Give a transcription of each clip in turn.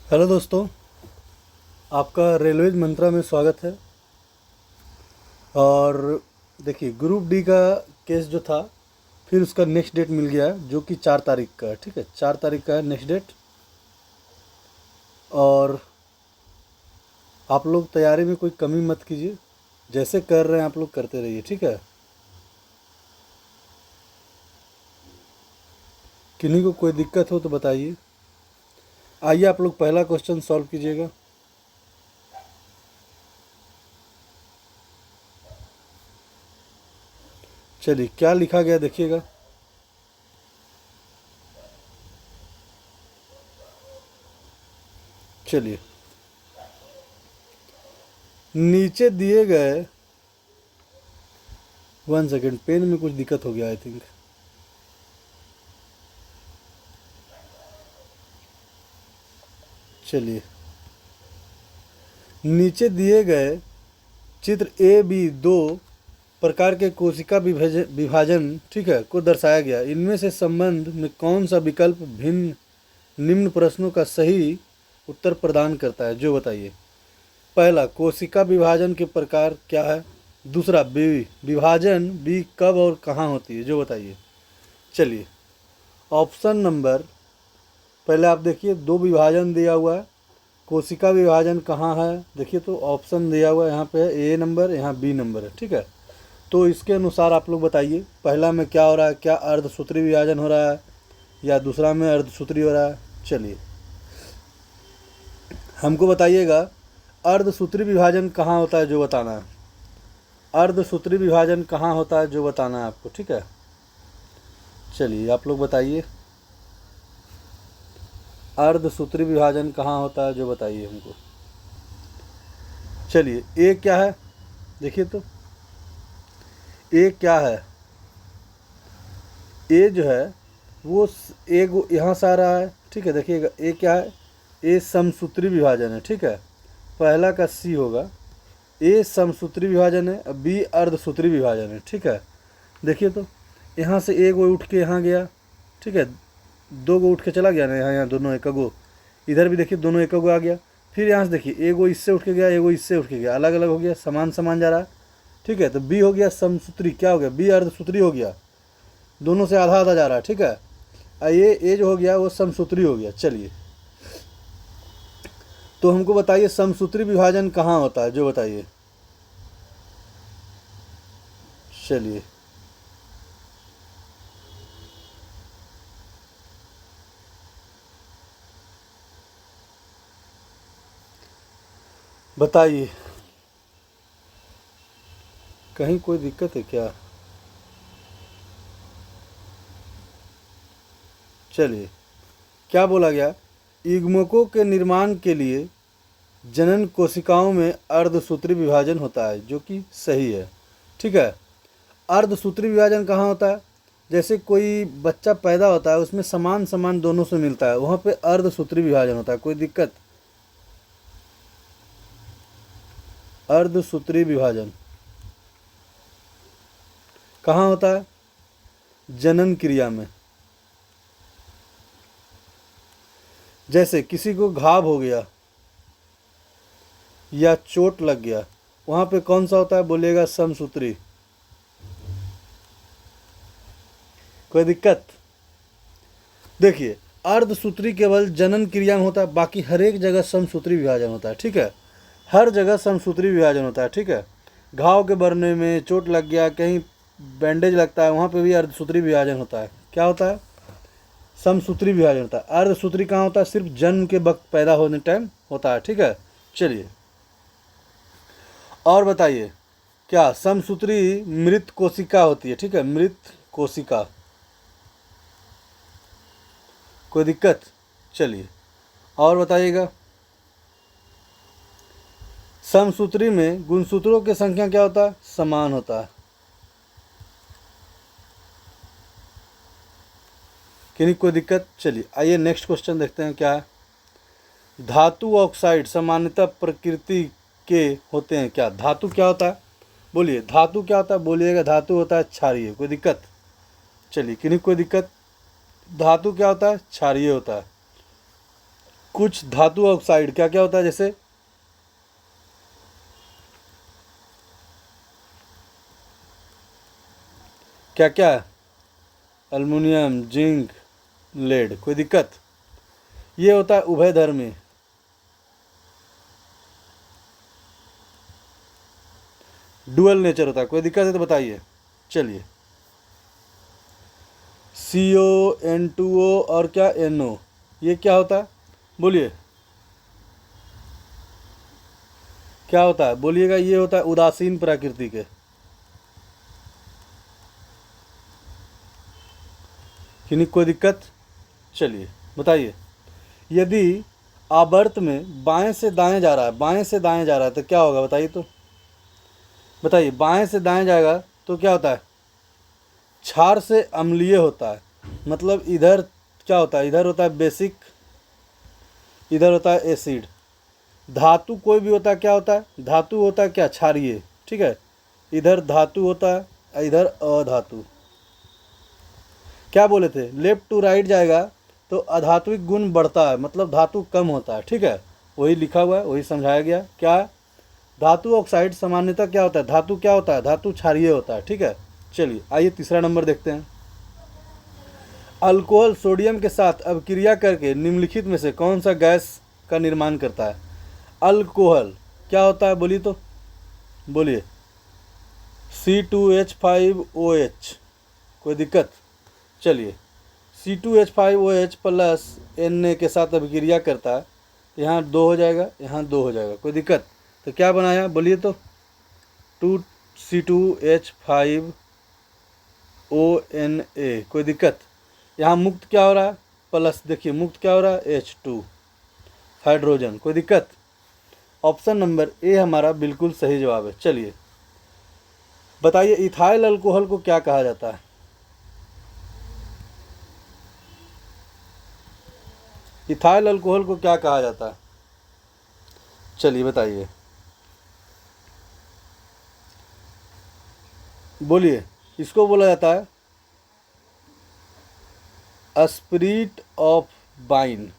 Hello दोस्तों, आपका railway मंत्रा में स्वागत है। और देखिए, ग्रुप डी का केस जो था, फिर उसका नेक्स्ट डेट मिल गया है, जो कि 4 तारीख का है। ठीक है, 4 तारीख का है नेक्स्ट डेट। और आप लोग तैयारी में कोई कमी मत कीजिए, जैसे कर रहे हैं आप लोग करते रहिए। ठीक है, किन्हीं को कोई दिक्कत हो तो बताइए। आइए, आप लोग पहला क्वेश्चन सॉल्व कीजिएगा। चलिए, क्या लिखा गया देखिएगा। चलिए, नीचे दिए गए, 1 सेकेंड, पेन में कुछ दिक्कत हो गया आई थिंक। चलिए, नीचे दिए गए चित्र ए बी दो प्रकार के कोशिका विभाजन, ठीक है, को दर्शाया गया। इनमें से संबंध में कौन सा विकल्प भिन्न निम्न प्रश्नों का सही उत्तर प्रदान करता है, जो बताइए। पहला, कोशिका विभाजन के प्रकार क्या है। दूसरा, विभाजन बी कब और कहाँ होती है, जो बताइए। चलिए, ऑप्शन नंबर, पहले आप देखिए, दो विभाजन दिया हुआ है। कोशिका विभाजन कहाँ है, देखिए तो ऑप्शन दिया हुआ है, यहाँ पे ए नंबर, यहाँ बी नंबर है। ठीक है, तो इसके अनुसार आप लोग बताइए, पहला में क्या हो रहा है, क्या अर्धसूत्री विभाजन हो रहा है या दूसरा में अर्धसूत्री हो रहा है। चलिए, हमको बताइएगा अर्धसूत्री विभाजन कहाँ होता है, जो बताना है। अर्धसूत्री विभाजन कहाँ होता है, जो बताना है आपको। ठीक है, चलिए आप लोग बताइए, अर्धसूत्री विभाजन कहाँ होता है, जो बताइए हमको। चलिए, ए क्या है, देखिए तो ए क्या है। ए जो है वो ए यहाँ से आ रहा है। ठीक है, देखिएगा ए क्या है, ए समसूत्री विभाजन है। ठीक है, पहला का सी होगा, ए समसूत्री विभाजन है, बी अर्धसूत्री विभाजन है। ठीक है, देखिए तो यहाँ से एक गो उठ के यहाँ गया। ठीक है, दो गो उठ के चला गया ना, यहाँ यहाँ दोनों एक गो, इधर भी देखिए दोनों एक गो आ गया। फिर यहाँ से देखिए, एगो इससे उठ के गया, एगो इससे उठ के गया, अलग अलग हो गया, समान समान जा रहा है। ठीक है, तो बी हो गया समसूत्री, क्या हो गया, बी अर्धसूत्री हो गया, दोनों से आधा आधा जा रहा है। ठीक है, ये ए जो हो गया वो समसूत्री हो गया। चलिए, तो हमको बताइए समसूत्री विभाजन कहाँ होता है, जो बताइए। चलिए, बताइए, कहीं कोई दिक्कत है क्या। चलिए, क्या बोला गया, युग्मकों के निर्माण के लिए जनन कोशिकाओं में अर्धसूत्री विभाजन होता है, जो कि सही है। ठीक है, अर्धसूत्री विभाजन कहाँ होता है, जैसे कोई बच्चा पैदा होता है, उसमें समान समान दोनों से मिलता है, वहाँ पे अर्धसूत्री विभाजन होता है। कोई दिक्कत, अर्धसूत्री विभाजन कहाँ होता है, जनन क्रिया में। जैसे किसी को घाव हो गया या चोट लग गया, वहाँ पे कौन सा होता है, बोलिएगा समसूत्री। कोई दिक्कत, देखिए अर्धसूत्री केवल जनन क्रिया में होता है, बाकी हर एक जगह समसूत्री विभाजन होता है। ठीक है, हर जगह समसूत्री विभाजन होता है। ठीक है, घाव के भरने में, चोट लग गया, कहीं बैंडेज लगता है, वहाँ पे भी अर्धसूत्री विभाजन होता है। क्या होता है, समसूत्री विभाजन होता है। अर्धसूत्री कहाँ होता है, सिर्फ जन्म के वक्त पैदा होने टाइम होता है। ठीक है, चलिए और बताइए, क्या समसूत्री मृत कोशिका होती है। ठीक है, मृत कोशिका, कोई दिक्कत। चलिए और बताइएगा, समसूत्री में गुणसूत्रों की संख्या क्या होता है, समान होता है। किन्हीं कोई दिक्कत। चलिए आइए नेक्स्ट क्वेश्चन देखते हैं क्या है। धातु ऑक्साइड सामान्यतः प्रकृति के होते हैं क्या। धातु क्या होता है, बोलिए धातु क्या होता है, बोलिएगा धातु होता है क्षारीय। कोई दिक्कत, चलिए किन्हीं कोई दिक्कत। धातु क्या होता है, क्षारीय होता है। कुछ धातु ऑक्साइड क्या क्या होता है, जैसे क्या क्या, एल्युमिनियम, जिंक, लेड, कोई दिक्कत? ये होता है उभयधर्मी, डुअल नेचर होता है, कोई दिक्कत है तो बताइए। चलिए, CO, N2O और क्या NO, ये क्या होता है, बोलिए क्या होता है, बोलिएगा। ये होता है उदासीन प्रकृति के, कि नहीं कोई दिक्कत? चलिए बताइए, यदि आवर्त में बाएं से दाएं जा रहा है, बाएं से दाएं जा रहा है तो क्या होगा बताइए, तो बताइए, बाएं से दाएं जाएगा तो क्या होता है, क्षार से अम्लीय होता है, मतलब इधर क्या होता है, इधर होता है बेसिक, इधर होता है एसिड। धातु कोई भी होता है क्या होता है, धातु होता है क्या, क्षारीय, ठीक है। इधर धातु होता है, इधर अधातु। क्या बोले थे, लेफ्ट टू राइट जाएगा तो अधात्विक गुण बढ़ता है, मतलब धातु कम होता है, ठीक है। वही लिखा हुआ है, वही समझाया गया। क्या, धातु ऑक्साइड सामान्यतः क्या होता है, धातु क्या होता है, धातु क्षारीय होता है, ठीक है। चलिए आइए तीसरा नंबर देखते हैं। अल्कोहल सोडियम के साथ अभिक्रिया करके निम्नलिखित में से कौन सा गैस का निर्माण करता है? अल्कोहल क्या होता है, बोलिए तो, बोलिए। C2H5OH, कोई दिक्कत? चलिए, C2H5OH प्लस Na के साथ अभिक्रिया करता है, यहाँ 2 हो जाएगा, यहाँ 2 हो जाएगा, कोई दिक्कत? तो क्या बनाया, बोलिए तो, 2C2H5ONa, कोई दिक्कत? यहाँ मुक्त क्या हो रहा है, प्लस, देखिए मुक्त क्या हो रहा है, H2 हाइड्रोजन, कोई दिक्कत? ऑप्शन नंबर ए हमारा बिल्कुल सही जवाब है। चलिए बताइए, इथाइल अल्कोहल को क्या कहा जाता है? इथाइल अल्कोहल को क्या कहा जाता है? चलिए बताइए, बोलिए। इसको बोला जाता है स्पिरिट ऑफ वाइन।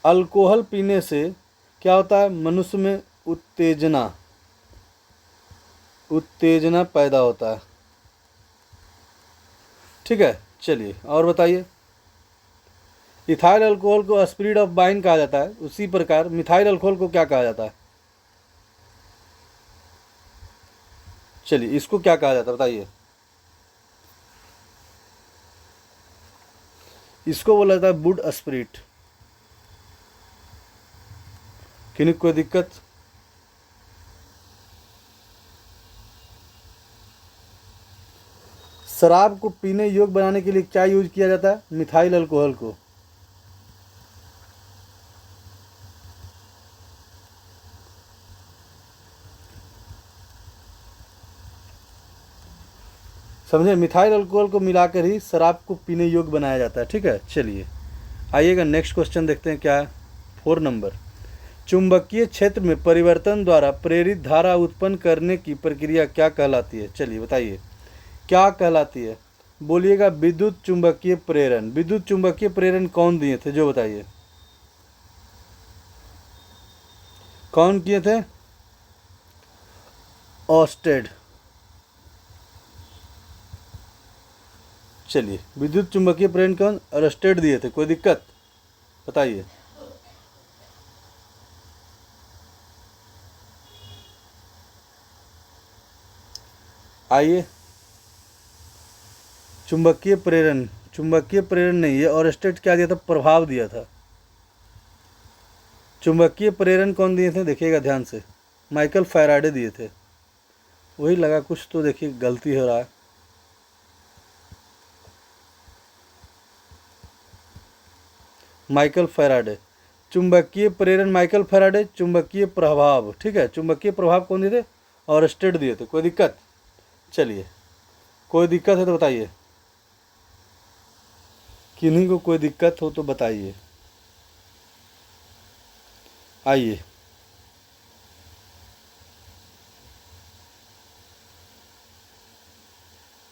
अल्कोहल पीने से क्या होता है, मनुष्य में उत्तेजना, उत्तेजना पैदा होता है, ठीक है। चलिए और बताइए, इथाइल अल्कोहल को स्पिरिट ऑफ वाइन कहा जाता है, उसी प्रकार मिथाइल अल्कोहल को क्या कहा जाता है? चलिए इसको क्या कहा जाता है बताइए। इसको बोला जाता है वुड स्पिरिट, किन्हीं कोई दिक्कत? शराब को पीने योग्य बनाने के लिए क्या यूज किया जाता है, मिथाइल अल्कोहल को। समझे, मिथाइल अल्कोहल को मिलाकर ही शराब को पीने योग्य बनाया जाता है, ठीक है। चलिए आइएगा नेक्स्ट क्वेश्चन देखते हैं, क्या है 4 नंबर। चुंबकीय क्षेत्र में परिवर्तन द्वारा प्रेरित धारा उत्पन्न करने की प्रक्रिया क्या कहलाती है? चलिए बताइए क्या कहलाती है, बोलिएगा। विद्युत चुंबकीय प्रेरण। विद्युत चुंबकीय प्रेरण कौन दिए थे, जो बताइए, कौन किए थे? ऑस्टेड। चलिए, विद्युत चुंबकीय प्रेरण कौन, ऑस्टेड दिए थे, कोई दिक्कत? बताइए। आइए, चुंबकीय प्रेरण, चुंबकीय प्रेरण नहीं, ये ऑस्टेड क्या दिया था, प्रभाव दिया था। चुंबकीय प्रेरण कौन दिए थे, देखिएगा ध्यान से, माइकल फैराडे दिए थे। वही लगा कुछ तो, देखिए गलती हो रहा है। माइकल फैराडे, चुंबकीय प्रेरण माइकल फैराडे, चुंबकीय प्रभाव, ठीक है। चुंबकीय प्रभाव कौन दिए थे, ऑरस्टेड दिए थे, कोई दिक्कत? चलिए, कोई दिक्कत है तो बताइए, किन्हीं को कोई दिक्कत हो तो बताइए। आइए,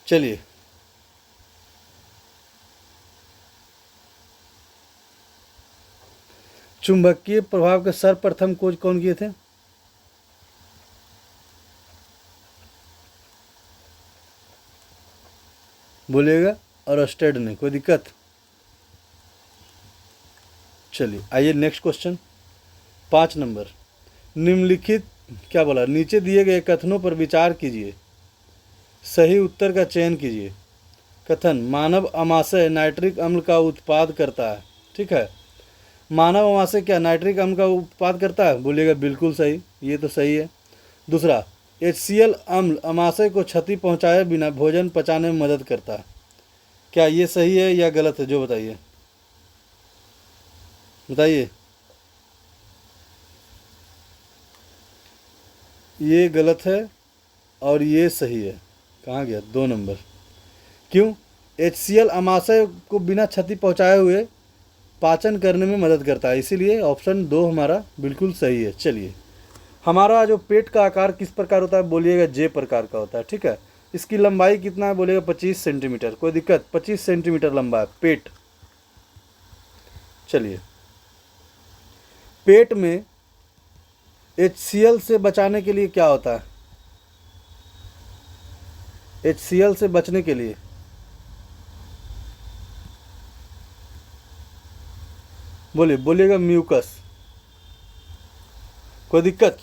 चलिए चुंबकीय प्रभाव के सर्वप्रथम खोज कौन किए थे? बोलिएगा। और अस्टेड ने। कोई दिक्कत? चलिए आइए नेक्स्ट क्वेश्चन 5 नंबर। निम्नलिखित क्या बोला, नीचे दिए गए कथनों पर विचार कीजिए, सही उत्तर का चयन कीजिए। कथन, मानव अमाशय नाइट्रिक अम्ल का उत्पाद करता है। ठीक है, मानव अमाशय क्या नाइट्रिक अम्ल का उत्पाद करता है? बोलिएगा बिल्कुल सही, ये तो सही है। दूसरा, HCl अम्ल अमाशय को क्षति पहुंचाए बिना भोजन पचाने में मदद करता है। क्या ये सही है या गलत है? जो बताइए, बताइए। ये गलत है और ये सही है। कहाँ गया? 2 नंबर। क्यों? HCl अमाशय को बिना क्षति पहुंचाए हुए पाचन करने में मदद करता है, इसीलिए ऑप्शन 2 हमारा बिल्कुल सही है। चलिए, हमारा जो पेट का आकार किस प्रकार होता है? बोलिएगा जे प्रकार का होता है। ठीक है, इसकी लंबाई कितना है? बोलिएगा 25 सेंटीमीटर। कोई दिक्कत? 25 सेंटीमीटर लंबा है पेट। चलिए, पेट में HCl से बचाने के लिए क्या होता है? HCl से बचने के लिए बोलिएगा म्यूकस। कोई दिक्कत?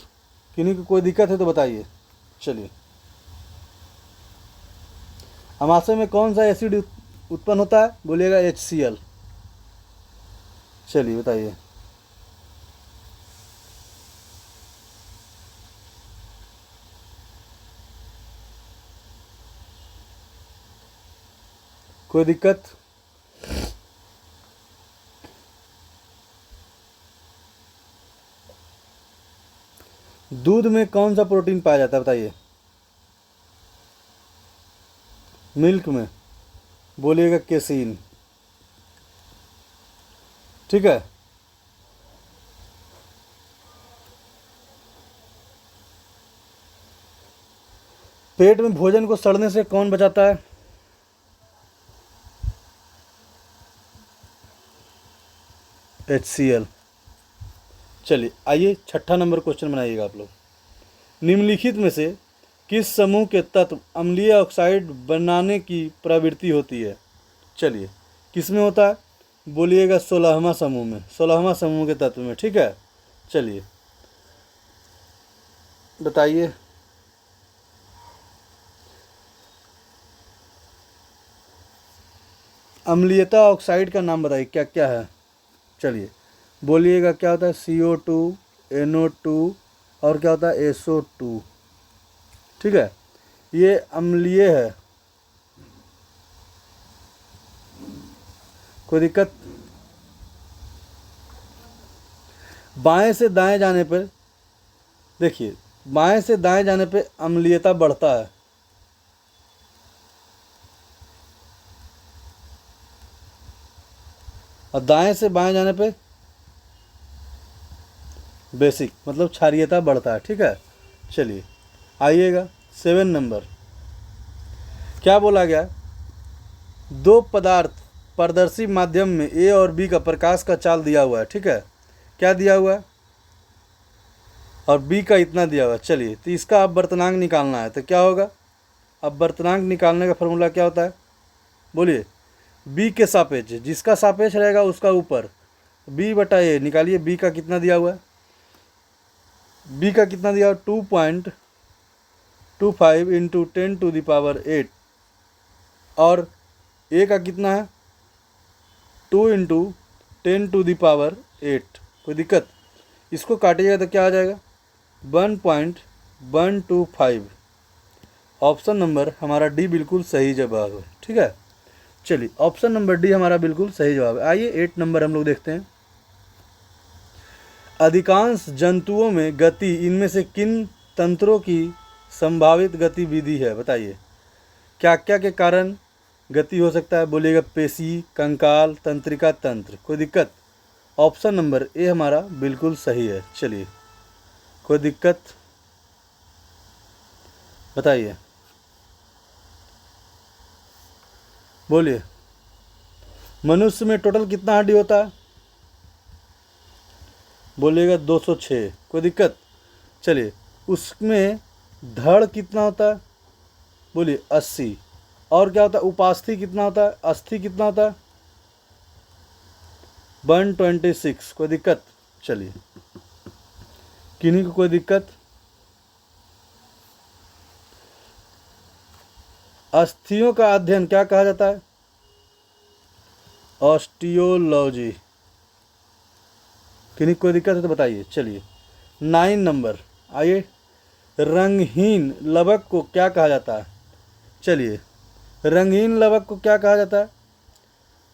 किन्हीं को कोई दिक्कत है तो बताइए। चलिए, अमाशय में कौन सा एसिड उत्पन्न होता है? बोलिएगा HCl। चलिए बताइए। कोई दिक्कत? दूध में कौन सा प्रोटीन पाया जाता है? बताइए। मिल्क में बोलिएगा केसीन। ठीक है, पेट में भोजन को सड़ने से कौन बचाता है? HCl। चलिए आइए 6ठा नंबर क्वेश्चन बनाइएगा आप लोग। निम्नलिखित में से किस समूह के तत्व अम्लीय ऑक्साइड बनाने की प्रवृत्ति होती है? चलिए, किस में होता है? बोलिएगा 16वां समूह में, 16वां समूह के तत्व में। ठीक है, चलिए बताइए। अम्लीयता ऑक्साइड का नाम बताइए, क्या क्या है? चलिए बोलिएगा। क्या होता है? CO2, NO2 और क्या होता है? SO2। ठीक है, ये अम्लीय है। कोई दिक्कत? बाएं से दाएं जाने पर देखिए, बाएं से दाएं जाने पे अम्लीयता बढ़ता है, और दाएं से बाएं जाने पे बेसिक मतलब क्षारीयता बढ़ता है। ठीक है, चलिए आइएगा 7 नंबर। क्या बोला गया? दो पदार्थ पारदर्शी माध्यम में A और B का प्रकाश का चाल दिया हुआ है। ठीक है, क्या दिया हुआ है? और B का इतना दिया हुआ है। चलिए, तो इसका अब वर्तनांक निकालना है, तो क्या होगा? अब वर्तनांक निकालने का फॉर्मूला क्या होता है? बोलिए। B के सापेक्ष, जिसका सापेक्ष रहेगा उसका ऊपर B/A निकालिए। B का कितना दिया हुआ है? B का कितना दिया हुआ? 2.25 इंटू 10⁸ और A का कितना है? 2 इंटू 10⁸। कोई दिक्कत? इसको काटिएगा तो क्या आ जाएगा? 1.125। ऑप्शन नंबर हमारा डी बिल्कुल सही जवाब है। ठीक है, चलिए ऑप्शन नंबर डी हमारा बिल्कुल सही जवाब है। आइए 8 नंबर हम लोग देखते हैं। अधिकांश जंतुओं में गति इनमें से किन तंत्रों की संभावित गतिविधि है? बताइए, क्या क्या के कारण गति हो सकता है? बोलिएगा पेशी, कंकाल, तंत्रिका तंत्र। कोई दिक्कत? ऑप्शन नंबर ए हमारा बिल्कुल सही है। चलिए, कोई दिक्कत? बताइए, बोलिए। मनुष्य में टोटल कितना हड्डी होता है? बोलिएगा 206, कोई दिक्कत? चलिए, उसमें धड़ कितना होता है? बोलिए 80। और क्या होता है? उपास्थि कितना होता है? अस्थि कितना होता है? 126, कोई दिक्कत? चलिए, किन्हीं को कोई दिक्कत? अस्थियों का अध्ययन क्या कहा जाता है? ऑस्टियोलॉजी। किन्हीं को कोई दिक्कत है तो बताइए। चलिए, 9 नंबर आइए, रंगहीन लवक को क्या कहा जाता है? चलिए, रंगहीन लवक को क्या कहा जाता है?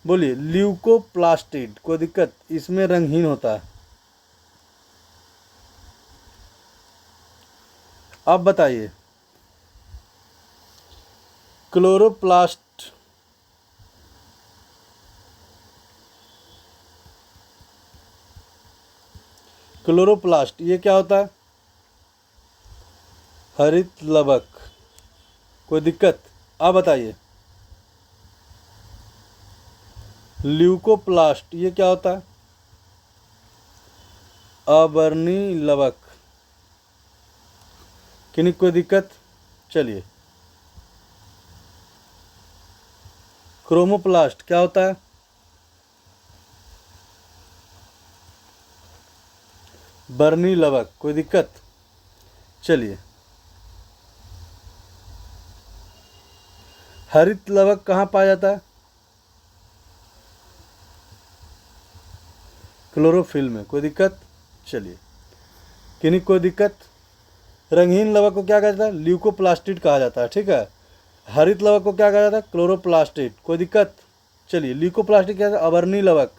बोलिए ल्यूकोप्लास्टिड, कोई दिक्कत? इसमें रंगहीन होता है। अब बताइए, क्लोरोप्लास्ट, क्लोरोप्लास्ट ये क्या होता है? हरित लवक, कोई दिक्कत? आप बताइए। ल्यूकोप्लास्ट ये क्या होता है? अवर्णी लवक। किन्हीं कोई दिक्कत? चलिए, क्रोमोप्लास्ट क्या होता है? बर्नी लवक, कोई दिक्कत? चलिए, हरित लवक कहाँ पाया जाता है? क्लोरोफिल में, कोई दिक्कत? चलिए, किन्हीं कोई दिक्कत? रंगहीन लवक को क्या कहा जाता है? ल्यूकोप्लास्टिड कहा जाता है, ठीक है। हरित लवक को क्या कहा जाता है? क्लोरोप्लास्टिड, कोई दिक्कत? चलिए, ल्यूकोप्लास्टिड क्या है? अवर्णी लवक।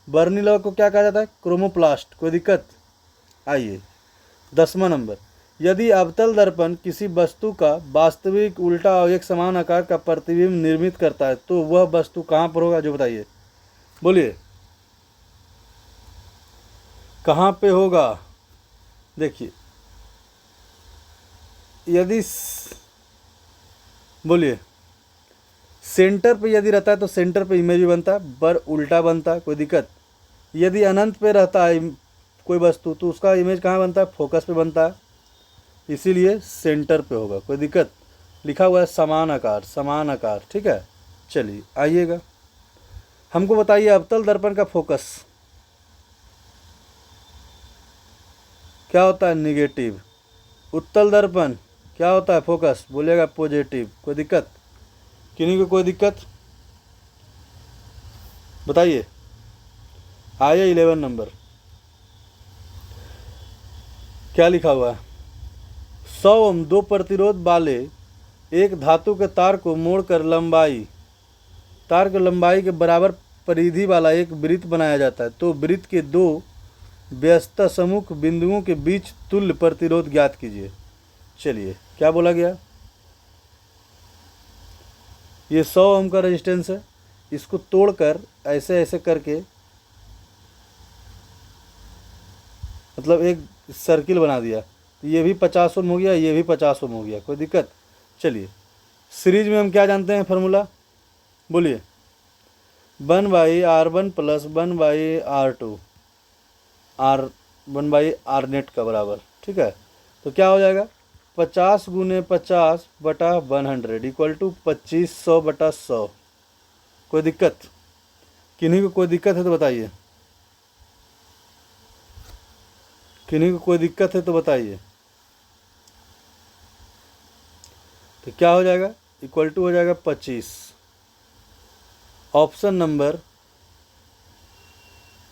बर्नी लवक को क्या कहा जाता है? क्रोमोप्लास्ट, कोई दिक्कत? आइए, 10वां नंबर, यदि अवतल दर्पण किसी वस्तु का वास्तविक, उल्टा और एक समान आकार का प्रतिबिंब निर्मित करता है तो वह वस्तु कहाँ पर होगा? जो बताइए, बोलिए कहाँ पे होगा? देखिए, यदि बोलिए सेंटर पे यदि रहता है तो सेंटर पे इमेज भी बनता है, पर उल्टा बनता है, कोई दिक्कत? यदि अनंत पे रहता है कोई वस्तु तो उसका इमेज कहाँ बनता है? फोकस पे बनता है, इसीलिए सेंटर पे होगा, कोई दिक्कत? लिखा हुआ है समान आकार, समान आकार, ठीक है। चलिए आइएगा, हमको बताइए अवतल दर्पण का फोकस क्या होता है? निगेटिव। उत्तल दर्पण क्या होता है? फोकस, बोलेगा पॉजिटिव, कोई दिक्कत? किन्हीं को कोई दिक्कत? बताइए। आइए 11 नंबर, क्या लिखा हुआ है? 100 ओम 2 प्रतिरोध वाले एक धातु के तार को मोड़कर तार की लंबाई के बराबर परिधि वाला एक वृत्त बनाया जाता है, तो वृत्त के दो व्यस्त सम्मुख बिंदुओं के बीच तुल्य प्रतिरोध ज्ञात कीजिए। चलिए, क्या बोला गया? ये 100 ओम का रेजिस्टेंस है, इसको तोड़कर ऐसे ऐसे करके मतलब एक सर्किल बना दिया, तो ये भी 50 ओम हो गया, ये भी 50 ओम हो गया, कोई दिक्कत? चलिए, सीरीज में हम क्या जानते हैं फार्मूला? बोलिए 1/R1 plus 1/R2, are 1/R net का बराबर, ठीक है। तो क्या हो जाएगा? 50 × 50/100 इक्वल टू 2500/100, कोई दिक्कत? किन्हीं को कोई दिक्कत है तो बताइए। किन्हीं को कोई दिक्कत है तो बताइए। तो क्या हो जाएगा? इक्वल टू हो जाएगा 25। ऑप्शन नंबर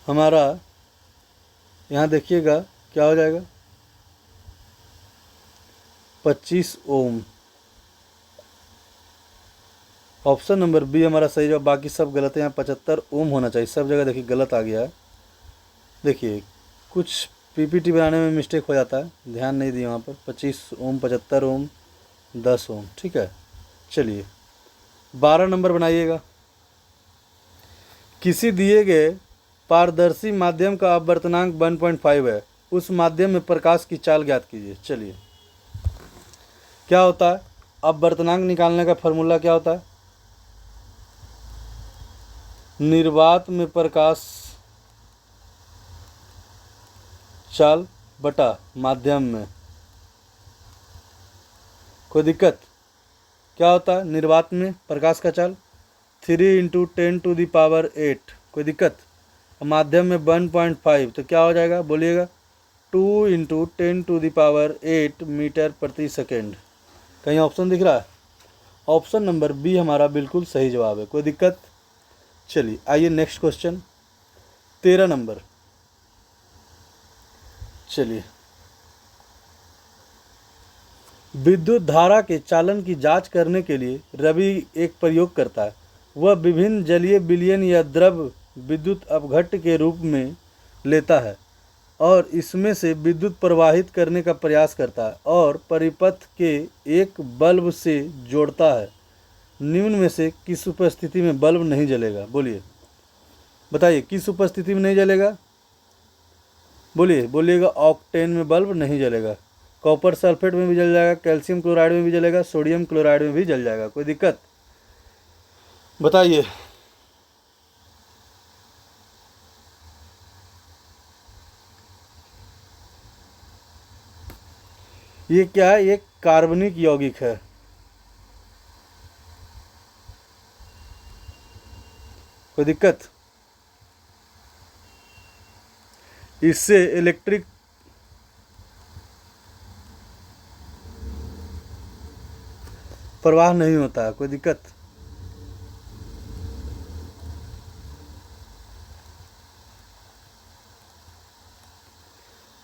हमारा यहाँ देखिएगा क्या हो जाएगा? 25 ओम। ऑप्शन नंबर बी हमारा सही जवाब, बाकी सब गलत है। यहाँ 75 ओम होना चाहिए, सब जगह देखिए गलत आ गया है। देखिए कुछ पीपीटी बनाने में मिस्टेक हो जाता है, ध्यान नहीं दिए वहाँ पर। 25 ओम, 75 ओम, 10 ओम, ठीक है। चलिए 12 नंबर बनाइएगा, किसी दिए गए पारदर्शी माध्यम का अपवर्तनांक 1.5 है, उस माध्यम में प्रकाश की चाल ज्ञात कीजिए। चलिए, क्या होता है अपवर्तनांक निकालने का फॉर्मूला? क्या होता है? निर्वात में प्रकाश चाल बटा माध्यम में। कोई दिक्कत? क्या होता है निर्वात में प्रकाश का चाल? 3 × 10⁸ कोई दिक्कत? माध्यम में 1.5 तो क्या हो जाएगा बोलिएगा? 2 × 10⁸ मीटर प्रति सेकेंड। कहीं ऑप्शन दिख रहा है? ऑप्शन नंबर बी हमारा बिल्कुल सही जवाब है। कोई दिक्कत? चलिए आइए नेक्स्ट क्वेश्चन 13 नंबर। चलिए, विद्युत धारा के चालन की जांच करने के लिए रवि एक प्रयोग करता है। वह विभिन्न जलीय विलयन या द्रव विद्युत अपघट्ट के रूप में लेता है और इसमें से विद्युत प्रवाहित करने का प्रयास करता है और परिपथ के एक बल्ब से जोड़ता है। निम्न में से किस उपस्थिति में बल्ब नहीं जलेगा? बोलिए, बताइए किस उपस्थिति में नहीं जलेगा? बोलिएगा। ऑक्टेन में बल्ब नहीं जलेगा। कॉपर सल्फेट में भी जल जाएगा, कैल्शियम क्लोराइड में भी जलेगा, सोडियम क्लोराइड में भी जल जाएगा। कोई दिक्कत? बताइए। ये क्या है? ये कार्बनिक यौगिक है। कोई दिक्कत? इससे इलेक्ट्रिक प्रवाह नहीं होता है। कोई दिक्कत?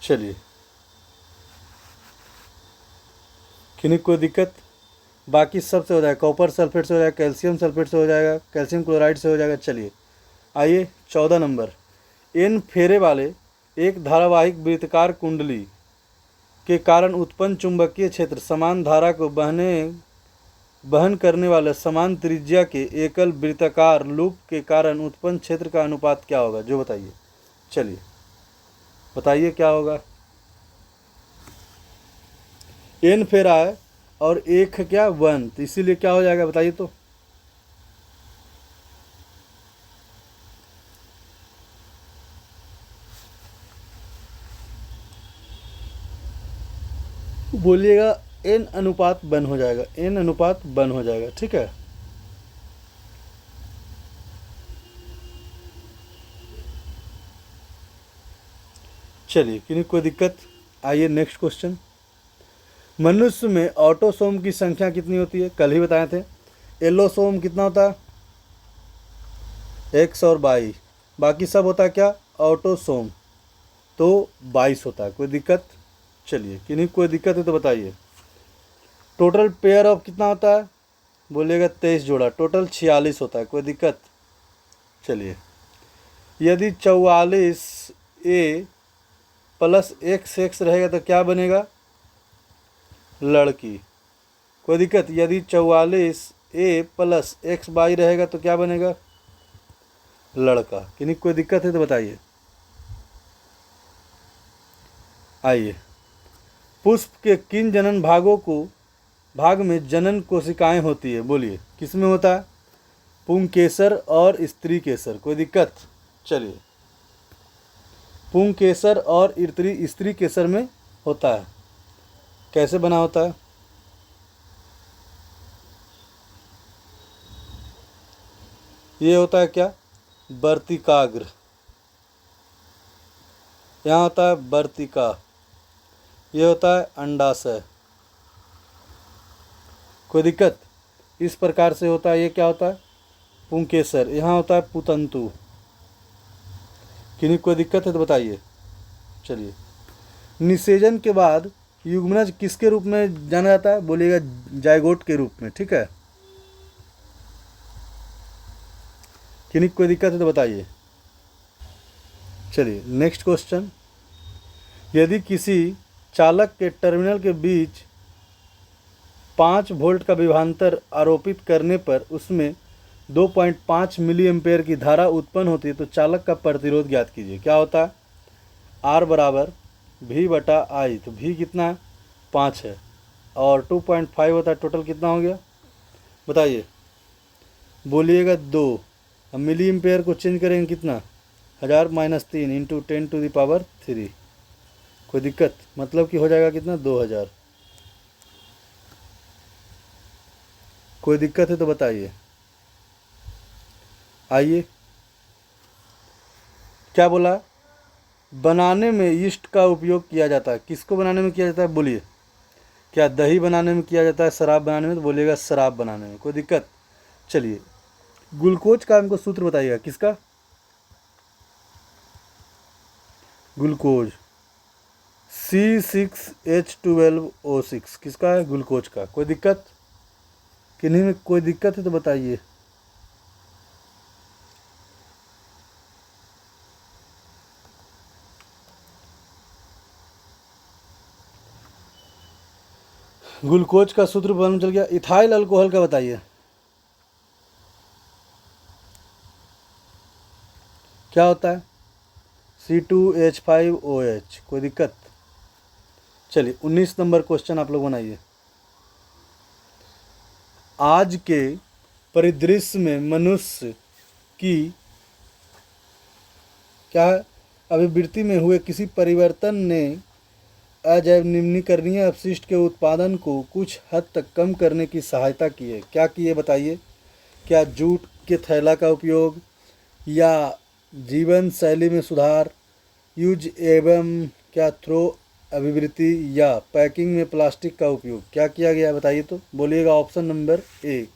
चलिए, किन्हीं कोई दिक्कत? बाकी सब से हो जाएगा। कॉपर सल्फेट से हो जाएगा, कैल्शियम सल्फेट से हो जाएगा, कैल्शियम क्लोराइड से हो जाएगा। चलिए आइए 14 नंबर। एन फेरे वाले एक धारावाहिक वृत्ताकार कुंडली के कारण उत्पन्न चुंबकीय क्षेत्र समान धारा को वहन करने वाले समान त्रिज्या के एकल वृत्ताकार लूप के कारण उत्पन्न क्षेत्र का अनुपात क्या होगा? जो बताइए। चलिए बताइए क्या होगा। एन फेरा है और एक है क्या? 1, तो इसीलिए क्या हो जाएगा बताइए तो। बोलिएगा एन अनुपात 1 हो जाएगा। एन अनुपात 1 हो जाएगा। ठीक है। चलिए, किन्हीं कोई दिक्कत? आइए नेक्स्ट क्वेश्चन। मनुष्य में ऑटोसोम की संख्या कितनी होती है? कल ही बताए थे। एलोसोम कितना होता है? X और Y। बाकी सब होता है क्या? ऑटोसोम। तो 22 होता है। कोई दिक्कत? चलिए, किन्हीं कोई दिक्कत है तो बताइए। टोटल पेयर ऑफ कितना होता है? बोलिएगा 23 जोड़ा। टोटल 46 होता है। कोई दिक्कत? चलिए, यदि 44A प्लस XX रहेगा तो क्या बनेगा? लड़की। कोई दिक्कत? यदि 44A प्लस XY रहेगा तो क्या बनेगा? लड़का। किन्हीं कोई दिक्कत है तो बताइए। आइए, पुष्प के किन जनन भाग में जनन कोशिकाएं होती है? बोलिए, किस में होता है? पुंकेसर और स्त्री केसर। कोई दिक्कत? चलिए, पुंकेसर और स्त्री केसर में होता है। कैसे बना होता है? ये होता है क्या? वर्तिकाग्र। यहाँ होता है वर्तिका। ये होता है अंडाशय। कोई दिक्कत? इस प्रकार से होता है। ये क्या होता है? पुंकेसर। यहाँ होता है पुतंतु। किन्हीं कोई दिक्कत है तो बताइए। चलिए, निषेचन के बाद युग्मनज किसके रूप में जाना जाता है? बोलिएगा जायगोट के रूप में। ठीक है। किन्हीं कोई दिक्कत है तो बताइए। चलिए नेक्स्ट क्वेश्चन। यदि किसी चालक के टर्मिनल के बीच 5 वोल्ट का विभवांतर आरोपित करने पर उसमें 2.5 मिली एम्पेयर की धारा उत्पन्न होती है तो चालक का प्रतिरोध ज्ञात कीजिए। क्या होता है? R बराबर V/I। तो V कितना है? 5 है और 2.5 होता है। टोटल कितना हो गया बताइए? बोलिएगा 2। अब मिली एम्पेयर को चेंज करेंगे कितना? 1000 - 3 × 10⁻³ कोई दिक्कत? मतलब कि हो जाएगा कितना, 2000। कोई दिक्कत है तो बताइए। आइए, क्या बोला? बनाने में यीस्ट का उपयोग किया जाता है। किसको बनाने में किया जाता है बोलिए? क्या दही बनाने में किया जाता है, शराब बनाने में? तो बोलिएगा शराब बनाने में। कोई दिक्कत? चलिए, ग्लूकोज का हमको सूत्र बताइएगा। किसका? ग्लूकोज C6H12O6 किसका है? ग्लूकोज का। कोई दिक्कत? किन्हीं में कोई दिक्कत है तो बताइए। ग्लूकोज का सूत्र मालूम चल गया। इथाइल अल्कोहल का बताइए, क्या होता है? C2H5OH। कोई दिक्कत? चलिए, 19 नंबर क्वेश्चन आप लोग बनाइए। आज के परिदृश्य में मनुष्य की क्या है, अभिवृत्ति में हुए किसी परिवर्तन ने अजैव निम्नीकरणीय अपशिष्ट के उत्पादन को कुछ हद तक कम करने की सहायता की है। क्या की है बताइए? क्या जूट के थैला का उपयोग, या जीवन शैली में सुधार, यूज एवं क्या थ्रो अभिवृत्ति, या पैकिंग में प्लास्टिक का उपयोग? क्या किया गया बताइए तो? बोलिएगा ऑप्शन नंबर ए।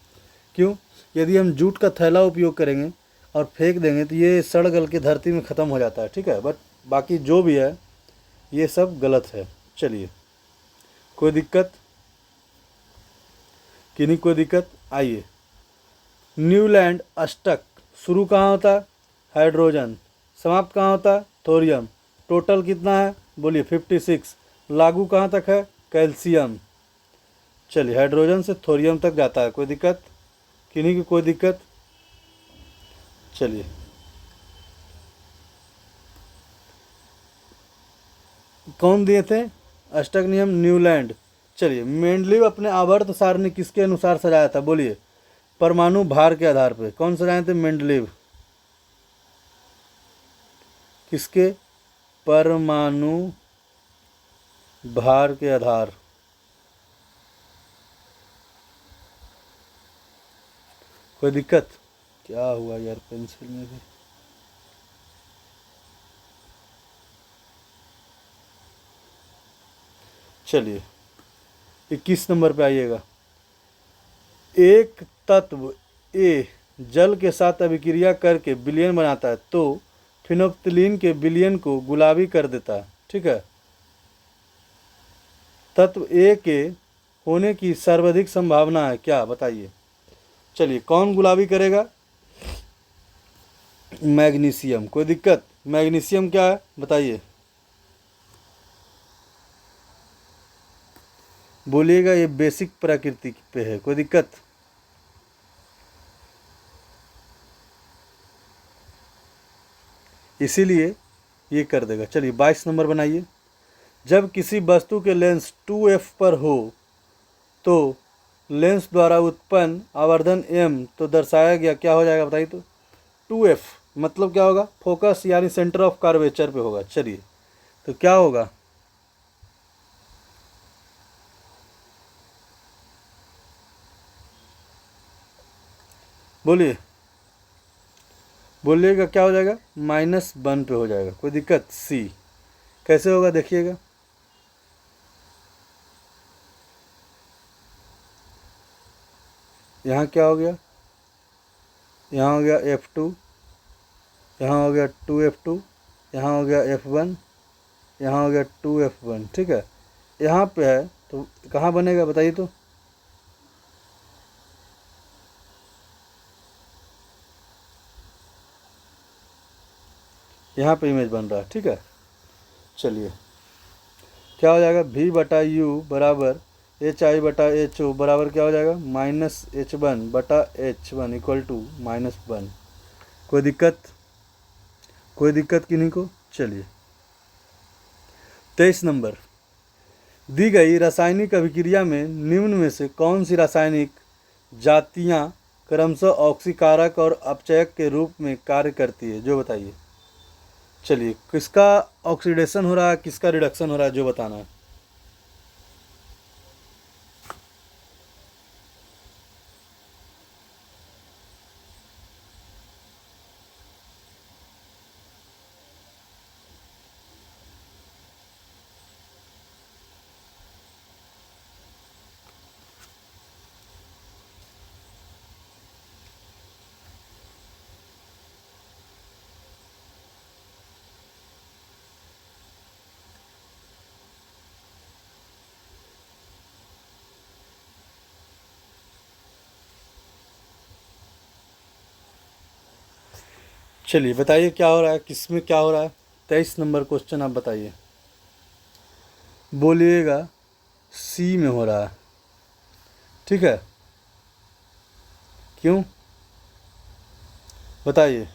क्यों? यदि हम जूट का थैला उपयोग करेंगे और फेंक देंगे तो ये सड़ गल के धरती में ख़त्म हो जाता है, ठीक है। बट बाकी जो भी है ये सब गलत है। चलिए, कोई दिक्कत? किन्हीं कोई दिक्कत? आइए, न्यूलैंड अष्टक शुरू कहाँ होता है? हाइड्रोजन। समाप्त कहाँ होता है? थोरियम। टोटल कितना है? बोलिए 56। लागू कहाँ तक है? कैल्शियम। चलिए, हाइड्रोजन से थोरियम तक जाता है। कोई दिक्कत? किन्हीं की कोई दिक्कत? चलिए, कौन दिए थे अष्टक नियम? न्यूलैंड। चलिए, मेंडलीव अपने आवर्त सारणी किसके अनुसार सजाया था? बोलिए, परमाणु भार के आधार पर। कौन सजाए थे? मेंडलीव। किसके? परमाणु भार के आधार। कोई दिक्कत? क्या हुआ यार पेंसिल में भी? चलिए, 21 नंबर पे आइएगा। एक तत्व ए जल के साथ अभिक्रिया करके विलयन बनाता है तो फिनोप्थिलीन के विलयन को गुलाबी कर देता है, ठीक है। तत्व ए के होने की सर्वाधिक संभावना है, क्या बताइए? चलिए, कौन गुलाबी करेगा? मैग्नीशियम। कोई दिक्कत? मैग्नीशियम क्या है बताइए? बोलिएगा ये बेसिक प्रकृति पे है। कोई दिक्कत? इसीलिए ये कर देगा। चलिए, 22 नंबर बनाइए। जब किसी वस्तु के लेंस 2f पर हो तो लेंस द्वारा उत्पन्न आवर्धन m तो दर्शाया गया क्या हो जाएगा बताइए तो? 2f मतलब क्या होगा? फोकस यानी सेंटर ऑफ कर्वेचर पे होगा। चलिए, तो क्या होगा? बोलिए, बोलिएगा क्या हो जाएगा? -1 पे हो जाएगा। कोई दिक्कत? सी। कैसे होगा देखिएगा। यहाँ क्या हो गया? यहाँ हो गया F2, यहाँ हो गया 2F2, यहाँ हो गया F1, यहाँ हो गया 2F1, ठीक है। यहाँ पे है तो कहाँ बनेगा बताइए तो? यहाँ पे इमेज बन रहा है, ठीक है। चलिए, क्या हो जाएगा? V/U बराबर HI/HO बराबर क्या हो जाएगा? -H1/H1 equal to -1। कोई दिक्कत? कोई दिक्कत किन्हीं को? चलिए, 23 नंबर। दी गई रासायनिक अभिक्रिया में निम्न में से कौन सी रासायनिक जातियाँ क्रमशः ऑक्सीकारक और अपचयक के रूप में कार्य करती है? जो बताइए। चलिए, किसका ऑक्सीडेशन हो रहा है, किसका रिडक्शन हो रहा है, जो बताना है। चलिए बताइए क्या हो रहा है, किस में क्या हो रहा है। 23 नंबर क्वेश्चन आप बताइए। बोलिएगा सी में हो रहा है, ठीक है। क्यों, बताइए।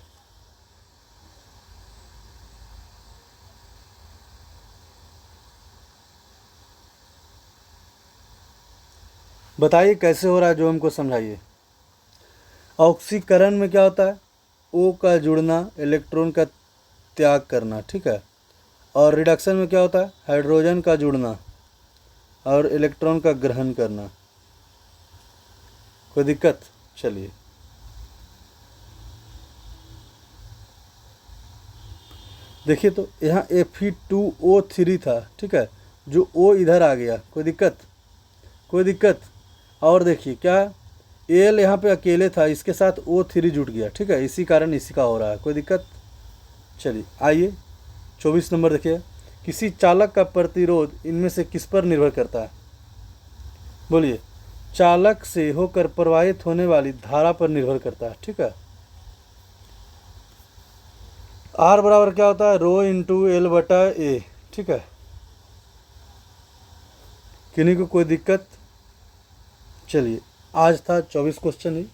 बताइए कैसे हो रहा है, जो हमको समझाइए। ऑक्सीकरण में क्या होता है, ओ का जुड़ना, इलेक्ट्रॉन का त्याग करना, ठीक है। और रिडक्शन में क्या होता है, हाइड्रोजन का जुड़ना और इलेक्ट्रॉन का ग्रहण करना। कोई दिक्कत। चलिए, देखिए तो यहाँ Fe2O3 था, ठीक है, जो O इधर आ गया। कोई दिक्कत, कोई दिक्कत। और देखिए क्या, एल यहाँ पे अकेले था, इसके साथ O3 जुट गया, ठीक है, इसी कारण इसी का हो रहा है। कोई दिक्कत। चलिए आइए 24 नंबर देखिए। किसी चालक का प्रतिरोध इनमें से किस पर निर्भर करता है। बोलिए। चालक से होकर प्रवाहित होने वाली धारा पर निर्भर करता है, ठीक है। आर बराबर क्या होता है, रो इंटू एल बटा ए, ठीक है। किन्हीं को कोई दिक्कत। चलिए, आज था 24 क्वेश्चन ही,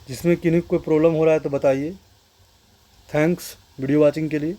जिसमें किन्हीं को कोई प्रॉब्लम हो रहा है तो बताइए। थैंक्स वीडियो वॉचिंग के लिए।